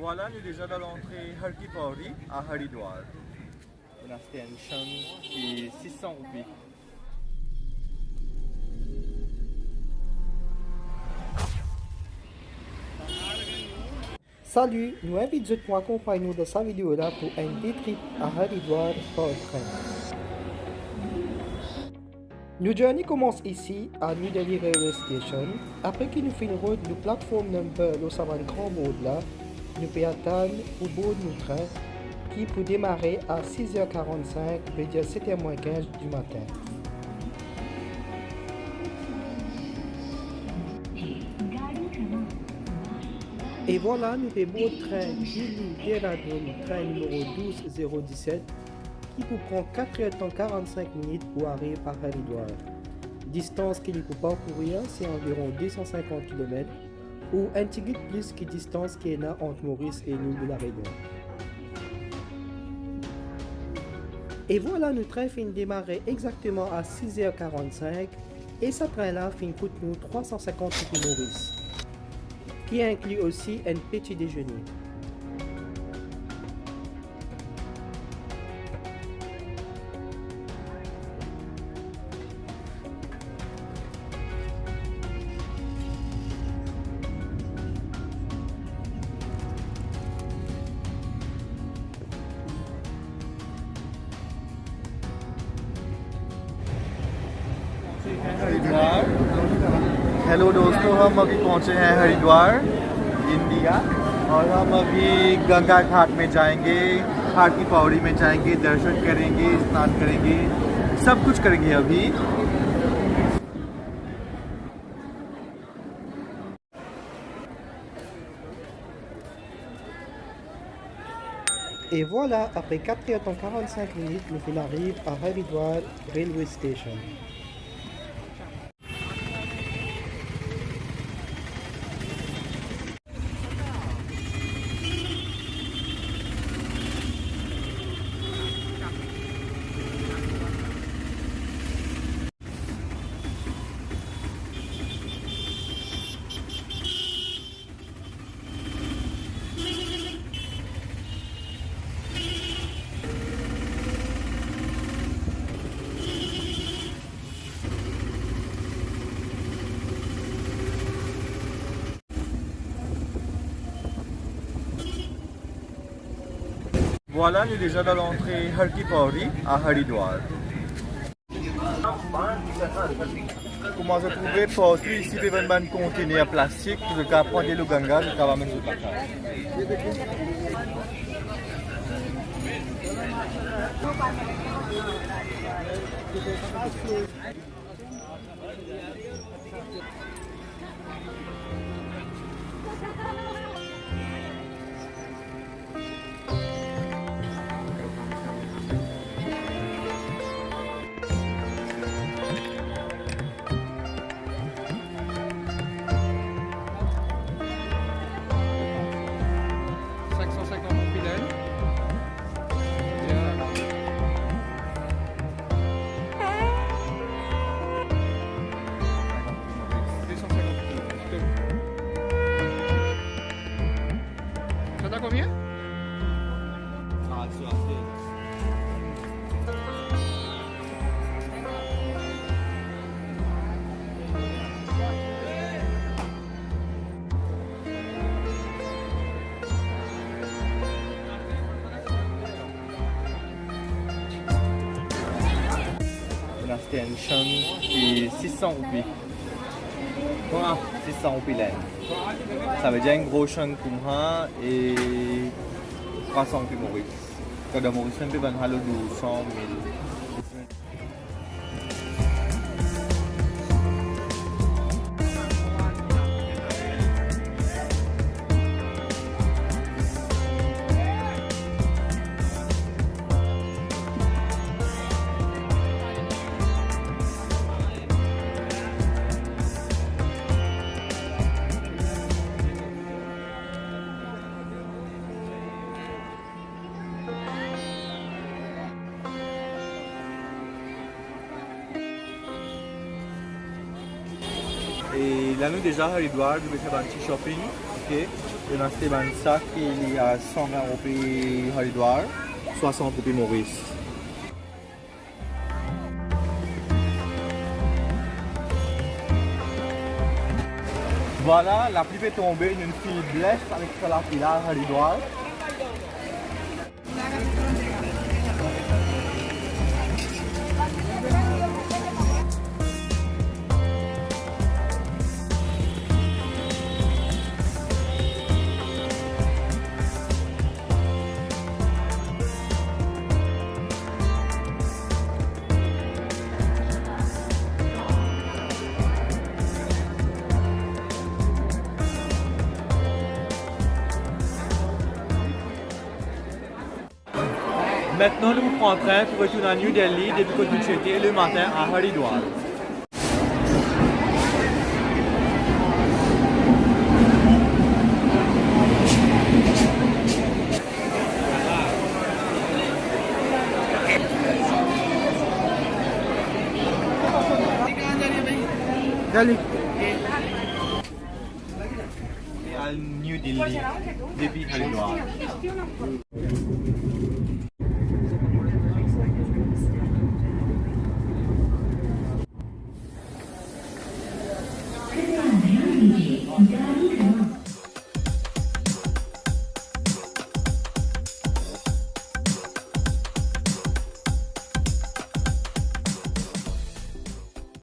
Voilà, nous déjà dans l'entrée Har Ki Pauri à Haridwar. On a station qui est 600 roupies. Salut, nous invitons à accompagner nous dans cette vidéo là pour un day trip à Haridwar par train. Notre journée commence ici à New Delhi Railway Station. Après que nous finissons route du plateforme number le savant grand mode là, nous pouvons attendre au bout de notre train qui peut démarrer à 6h45 et 7h15 du matin. Et voilà, nous avons le train Delhi-Dehradun, train numéro 12017, qui peut prendre 4h45 minutes pour arriver à Haridwar. Distance qu'il peut parcourir, c'est environ 250 km, ou un petit peu plus que distance qui est là entre Maurice et l'île de la Réunion. Et voilà, notre train finit de démarrer exactement à 6h45, et ce train-là finit coûte nous 350 roupies Maurice, qui inclut aussi un petit déjeuner. Haridwar hello दोस्तों, हम अभी पहुंचे हैं हरिद्वार इंडिया और हम अभी गंगा घाट में जाएंगे, हार की पौड़ी में जाएंगे, दर्शन करेंगे, स्नान करेंगे, सब कुछ करेंगे अभी। Et voilà, après 4h45 minutes, nous arrivons à Haridwar Railway Station. Voilà, nous déjà dans l'entrée Har Ki Pauri à Haridwar. Comment se trouver partout ici pour un conteneur plastique, je vais prendre le ganga, je vais mettre le paquet. Combien? On a station qui est 600 roupies. Voilà, 600 roupies laine. Ça veut dire un gros chunk Kumha et 300 roupies Maurice. Quand de Maurice, on peut vendre 200 000. Et là, nous déjà à Haridwar, nous avons fait un petit shopping. ticket. Et dans ce sac, il y a 120 roupies Haridwar, 60 roupies Maurice. Voilà, la pluie est tombée, une file blesse avec la file à Haridwar. Maintenant, nous prenons un train pour retourner à New Delhi depuis que nous étions le matin à Haridwar. Et à New Delhi depuis Haridwar.